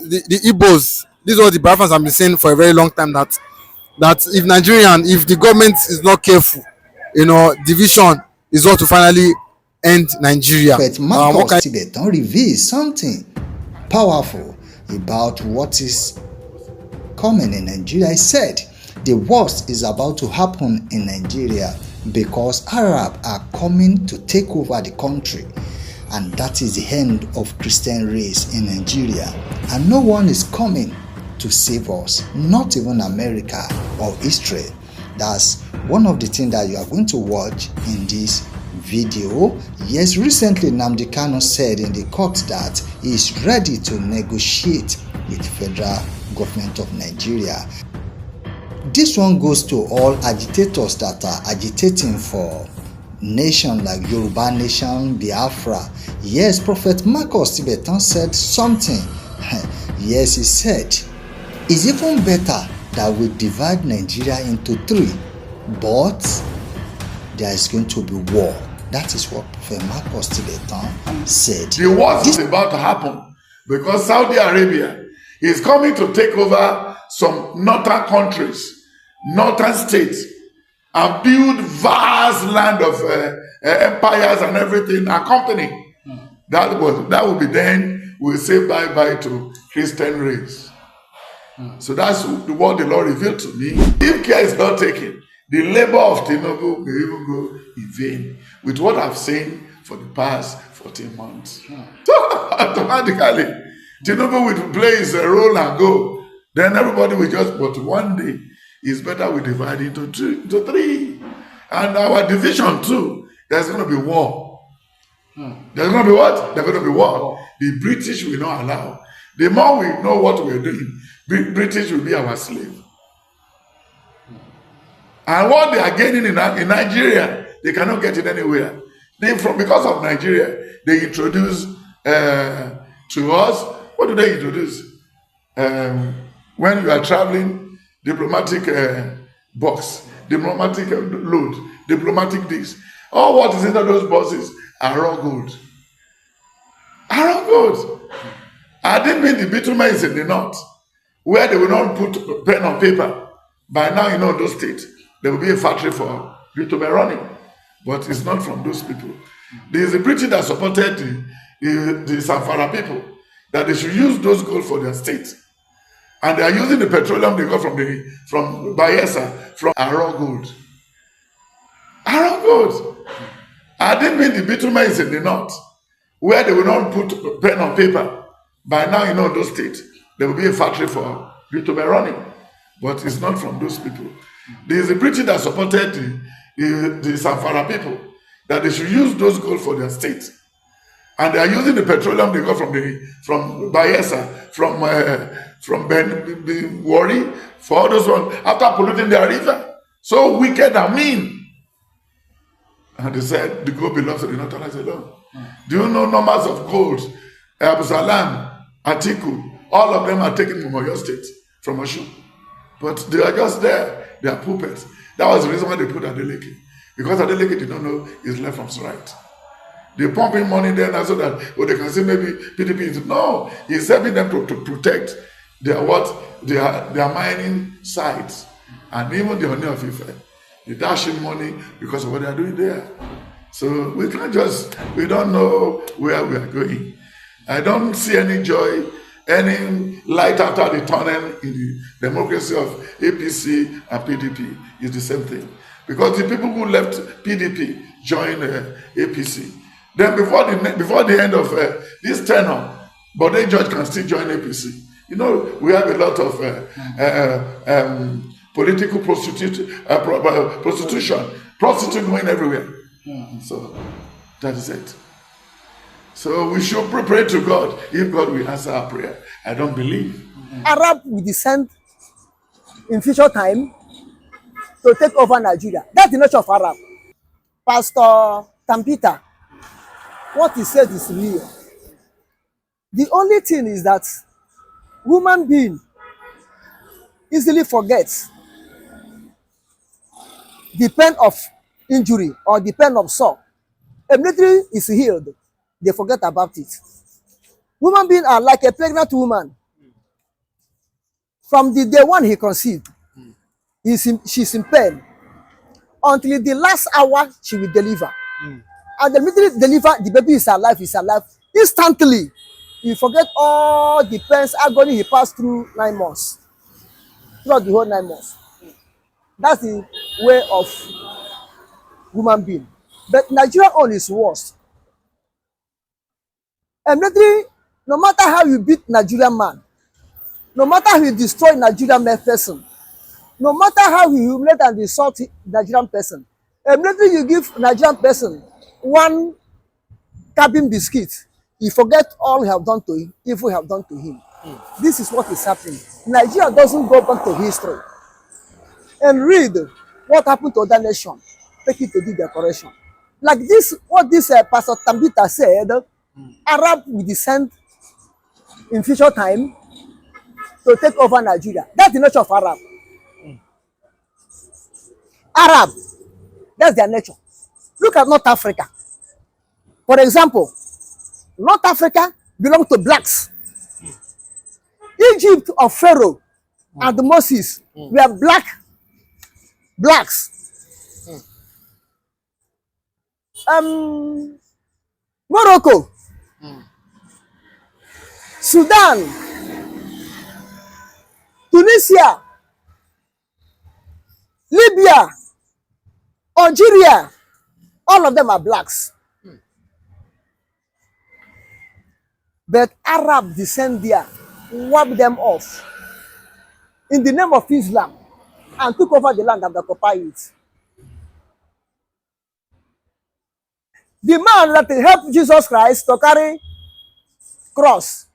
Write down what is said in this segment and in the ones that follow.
the Igbos, this is what the Biafrans have been saying for a very long time, that if the government is not careful, division is what to finally end Nigeria. But Marcus Tibetan reveals something powerful about what is coming in Nigeria. He said the worst is about to happen in Nigeria because Arabs are coming to take over the country, and that is the end of Christian race in Nigeria, and no one is coming to save us, not even America or Israel. That's one of the things that you are going to watch in this video. Yes, recently Nnamdi Kanu said in the court that he is ready to negotiate with federal government of Nigeria. This one goes to all agitators that are agitating for nation like Yoruba nation, Biafra. Yes, Prophet Marcus Tibetan said something. Yes, he said it's even better that we divide Nigeria into three, but there is going to be war. That is what Prophet Marcus Tibetan said. The worst is about to happen because Saudi Arabia is coming to take over some northern countries, northern states, and build vast land of empires and everything and company. That will be then we'll say bye-bye to Christian race. So that's what the Lord revealed to me. If care is not taken, the labor of Tinubu may even go in vain with what I've seen for the past 14 months. So automatically, Tinubu will play his role and go. Then everybody will but one day, it's better we divide into three. And our division too, there's going to be war. There's going to be what? There's going to be war. The British will not allow. The more we know what we're doing, British will be our slave. And what they are gaining in Nigeria, they cannot get it anywhere. Because of Nigeria, they introduce to us, what do they introduce? When you are traveling, diplomatic box, diplomatic load, diplomatic this. All what is in those boxes are raw gold. Are raw gold. I didn't mean the bitumen is in the north, where they will not put pen on paper. By now, those states, there will be a factory for bitumen running. But it's not from those people. There is a British that supported the Zamfara people, that they should use those gold for their state. And they are using the petroleum they got from Bayelsa, from raw gold. Raw gold. I didn't mean the bitumen is in the north, where they will not put pen on paper. By now, those states, there will be a factory for bitumen running. But it's not from those people. There is a British that supported the Zamfara people, that they should use those gold for their state. And they are using the petroleum they got from Bayelsa, from Ben Wari, for all those ones, after polluting their river. So wicked and mean. And they said, the gold belongs to the Northerners alone. Do you know numbers of gold? Abu Salam, Atiku, all of them are taken from Oyo State, from Oshu. But they are just there. They are puppets. That was the reason why they put Adeleke. Because Adeleke did not know his left from his right. They pump in money there now so that they can say maybe PDP is. No, he's helping them to protect their mining sites. And even the Oni of Ife, they dashing money because of what they are doing there. So we don't know where we are going. I don't see any joy, any light after the tunnel in the democracy of APC and PDP. Is the same thing. Because the people who left PDP joined APC. Then before the end of this tenure, but the judge can still join APC. We have a lot of political prostitution, prostitute going everywhere. So that is it. So we should pray to God. If God will answer our prayer, I don't believe. Arab will descend in future time to take over Nigeria. That's the nature of Arab. Pastor Tampita, what he said is real. The only thing is that human being easily forgets the pain of injury or the pain of sore. A military is healed, they forget about it. Human beings are like a pregnant woman. From the day one he conceived, she's in pain. Until the last hour, she will deliver. And the immediately deliver, the baby is alive, Instantly, you forget all the pains, agony he passed through 9 months. Throughout the whole 9 months. That's the way of human being. But Nigeria own is worse. Immediately, no matter how you beat Nigerian man, no matter how you destroy Nigerian person, no matter how you humiliate and insult Nigerian person, immediately you give Nigerian person one cabin biscuit, you forget all you have done to him, evil you have done to him. This is what is happening. Nigeria doesn't go back to history and read what happened to other nation. Take it to do the correction. Like this, what this Pastor Tambita said, Arab will descend in future time to take over Nigeria. That's the nature of Arab. Arab, that's their nature. Look at North Africa. For example, North Africa belongs to blacks. Egypt of Pharaoh and Moses were blacks. Morocco, Sudan, Tunisia, Libya, Algeria, all of them are blacks. But Arab descend there, wipe them off in the name of Islam and took over the land and occupied it. The man that helped Jesus Christ to carry cross,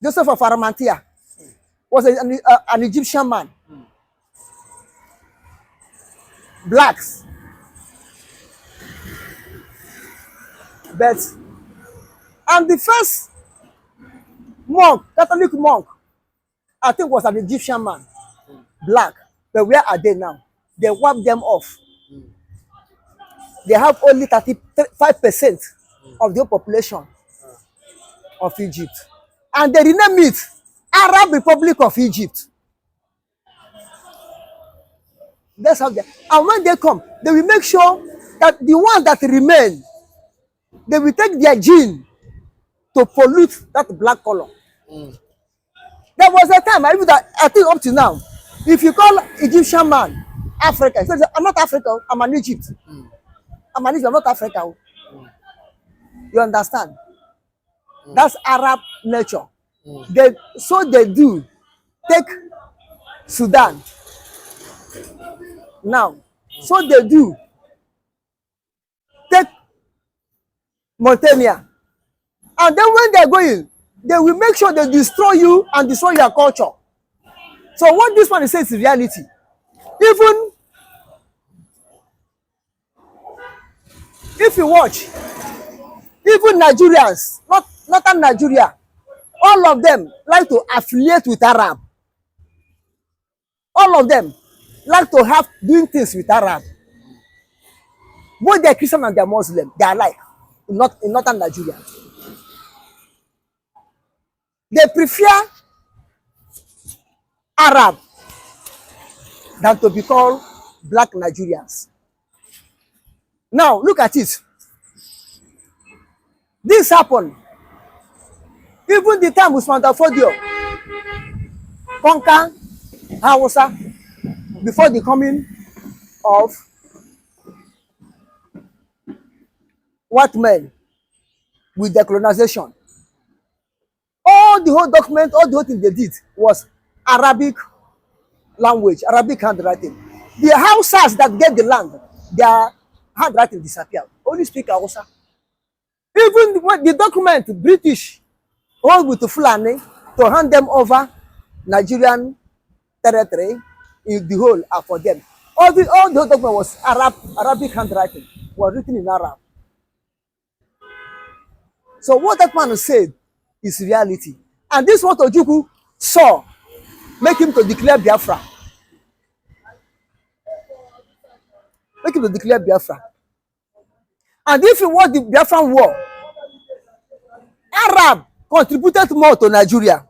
Joseph of Arimathea, was an Egyptian man. Blacks. But, and the first monk, Catholic monk, I think was an Egyptian man. Black. But where are they now? They wiped them off. They have only 35% of the population of Egypt. And they rename it Arab Republic of Egypt. That's how they, and when they come, they will make sure that the ones that remain, they will take their gene to pollute that black color. There was a time, I think up to now, if you call Egyptian man African, he says, I'm not African, I'm an Egypt. I'm an Egypt, I'm not African. You understand? That's Arab nature. So they do. Take Sudan. Now, so they do. Take Mauritania. And then when they're going, they will make sure they destroy you and destroy your culture. So what this one says is reality. Even if you watch, even Nigerians, not Nigeria, all of them like to affiliate with Arab. All of them like to have doing things with Arab. Both they're Christian and they're Muslim, they are alike in northern Nigeria. They prefer Arab than to be called black Nigerians. Now, look at it. This happened. Even the time Usman Dafodio conquer Hausa before the coming of white men with decolonization. All the whole document, all the whole thing they did was Arabic language, Arabic handwriting. The Hausas that get the land, their handwriting disappeared. Only speak Hausa. Even when the document, British, all with the Fulani to hand them over Nigerian territory, in the whole are for them. All the document was Arabic handwriting, was written in Arab. So what that man said is reality. And this is what Ojukwu saw, make him to declare Biafra. Make him to declare Biafra. And if you want the Biafran war, Arab contributed more to Nigeria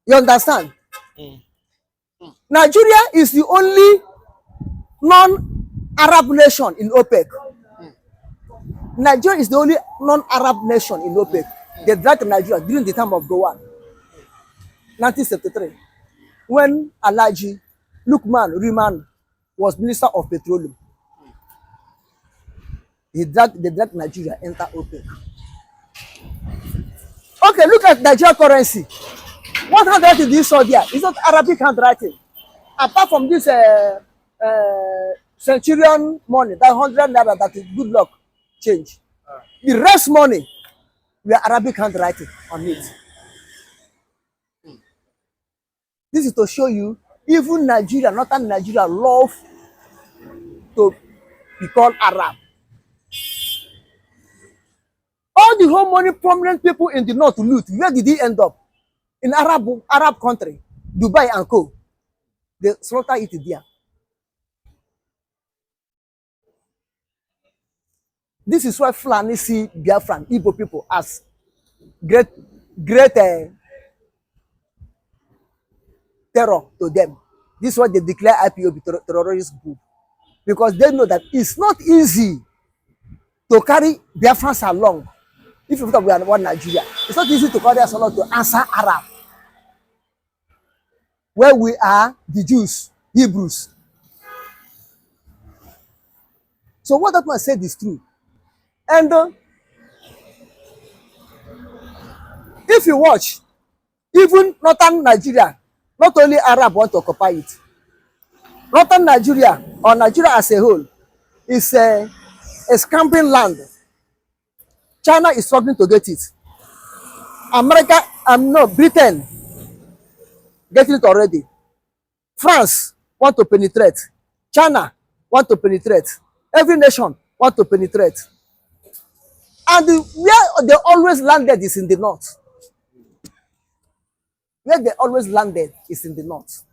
You understand? Nigeria is the only non-Arab nation in OPEC. Nigeria is the only non-Arab nation in OPEC. They dragged Nigeria during the time of Gowon, 1973, when Alhaji Lukman Riman was Minister of Petroleum. They dragged Nigeria enter OPEC. Okay, look at Nigeria currency. What handwriting do you saw there? It's not Arabic handwriting. Apart from this centurion money, that 100 naira, that is good luck change. The rest money, we are Arabic handwriting on it. This is to show you, even Nigeria, northern Nigeria, love to be called Arab. All the whole money prominent people in the north loot, where did he end up? In Arab country, Dubai and co. They slaughter it there. This is why Fulani see Biafran, Igbo people as great terror to them. This is why they declare IPOB terrorist group. Because they know that it's not easy to carry Biafrans along. If you thought we are one Nigeria, it's not easy to carry us along to answer Arab. Where we are the Jews, Hebrews. So what that man said is true. And if you watch, even northern Nigeria, not only Arab want to occupy it. Northern Nigeria, or Nigeria as a whole, is a scamping land. China is struggling to get it. America, Britain, getting it already. France want to penetrate. China want to penetrate. Every nation want to penetrate. And where they always landed is in the north. Where they always landed is in the north.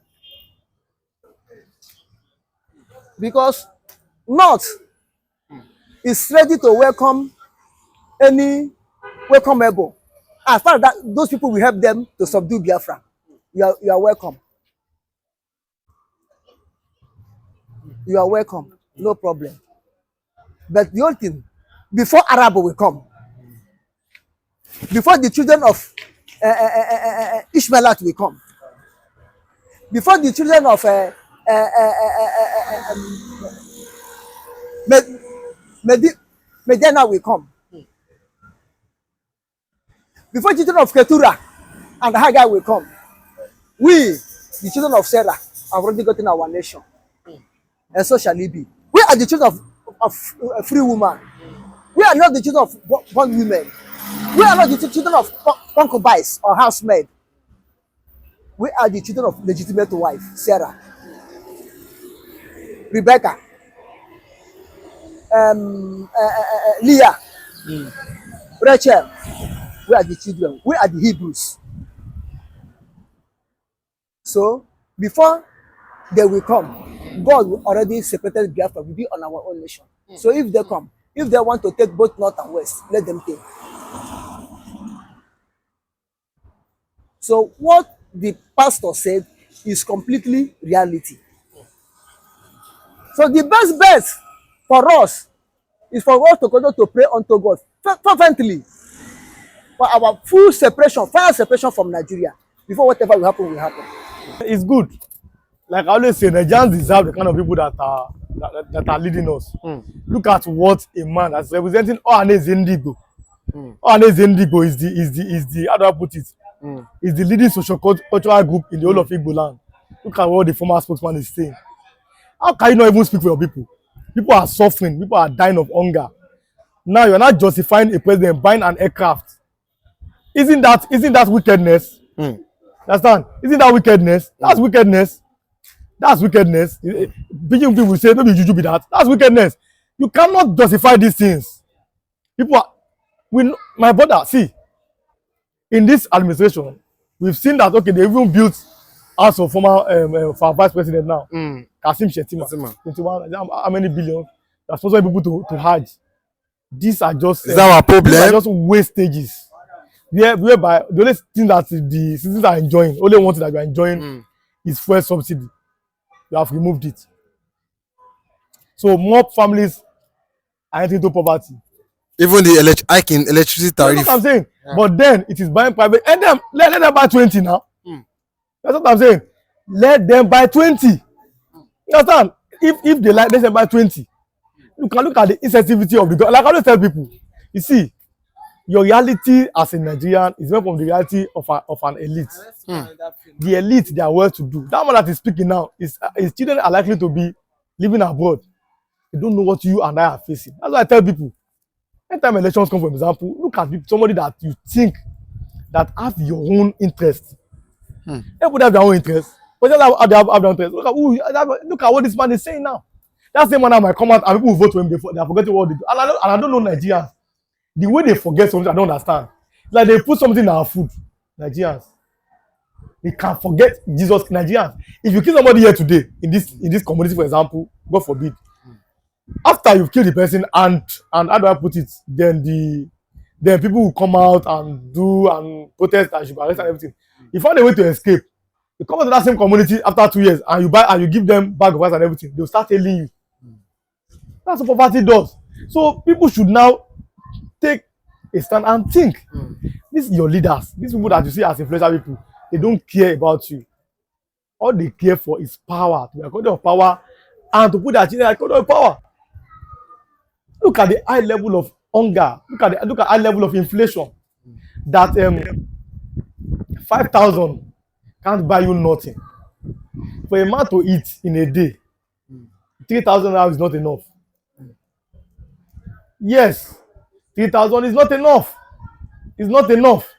Because north is ready to welcome any welcomeable. As far as that, those people will help them to subdue Biafra. You are welcome. You are welcome. No problem. But the only thing, before Arab will come, before the children of Ishmaelit will come, before the children of Medina will come, before the children of Keturah and Haggai will come, we, the children of Sarah, have already gotten our nation. And so shall it be. We are the children of free woman. We are not the children of born women. We are not the children of concubines or housemaid. We are the children of legitimate wife, Sarah, Rebecca, Leah, Rachel. We are the children. We are the Hebrews. So before they will come, God will already separated Biafra. Will be on our own nation. So if they come, if they want to take both north and west, let them take. So what the pastor said is completely reality. So the best bet for us is for us to continue to pray unto God fervently for our full separation, final separation from Nigeria, before whatever will happen will happen. It's good. Like I always say, Nigerians deserve the kind of people that are leading us. Look at what a man that's representing Ohanes Indigo. Ohanes Indigo is the how do I put it? Is the leading social cultural group in the whole of Igbo land. Look at what the former spokesman is saying. How can you not even speak for your people? People are suffering. People are dying of hunger. Now you're not justifying a president buying an aircraft. Isn't that wickedness? Understand? Isn't that wickedness? That's wickedness. That's wickedness. People will say, maybe you be that. That's wickedness. You cannot justify these things. People are, my brother, see, in this administration, we've seen that, okay, they even built house of former for vice president now, Kasim Shettima. 21, how many billions? They're sponsoring people to Hajj. These are just is that our problem? These are just wastages. whereby the only thing that the citizens are enjoying, only one thing that you are enjoying is fuel subsidy. You have removed it. So more families are entering into poverty. Even the hike in electricity tariff. That's what I'm saying. Yeah. But then it is buying private. And them let them buy 20 now. That's what I'm saying. Let them buy 20. You understand? If they like, let them buy 20. You can look at the insensitivity of the government. Like I always tell people, you see, your reality as a Nigerian is different from the reality of an elite. The elite, they are well to do. That man that is speaking now is children are likely to be living abroad. They don't know what you and I are facing. That's why I tell people, anytime elections come, for example, look at somebody that you think that have your own interest. Everybody have their own interest. But just have their interest. Look at what this man is saying now. That same man might come out and people will vote for him. They are forgetting what they do. And I don't know Nigerians. The way they forget something, I don't understand. It's like they put something in our food. Nigerians. They can forget Jesus. Nigerians. If you kill somebody here today, in this community, for example, God forbid, after you've killed the person and how do I put it, then people will come out and protest and should arrest and everything. You find a way to escape. You come out to that same community after 2 years and you buy and you give them bag of rice and everything. They'll start telling you. That's what poverty does. So people should now take a stand and think. These are your leaders. These people that you see as influential people, they don't care about you. All they care for is power, to be according of power, and to put their children according of power. Look at the high level of hunger. Look at high level of inflation. That 5,000 can't buy you nothing. For a man to eat in a day, 3,000 now is not enough. Yes, 3,000 is not enough. It's not enough.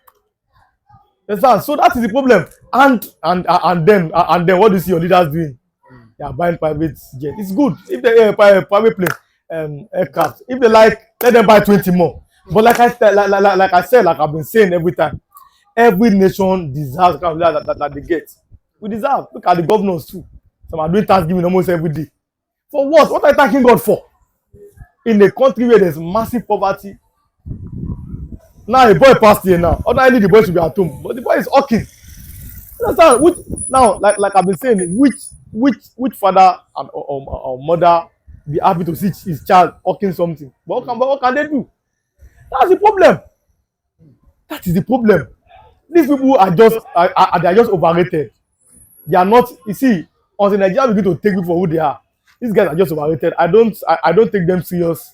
So that is the problem. And then what do you see your leaders doing? They are buying private jet. It's good if they private plane, aircraft. If they like, let them buy 20 more. But like I said, like I've been saying every time, every nation deserves the kind of leaders that they get. We deserve. Look at the governors too. Some are doing Thanksgiving almost every day. For what? What are you thanking God for? In a country where there's massive poverty. Now a boy passed here now. Ordinarily the boy should be at home, but the boy is hawking. Understand? Now, like I've been saying, which father or mother be happy to see his child hawking something? But what can they do? That's the problem. That is the problem. These people are just they are just overrated. They are not. You see, until Nigeria begin to take people for who they are, these guys are just overrated. I don't take them serious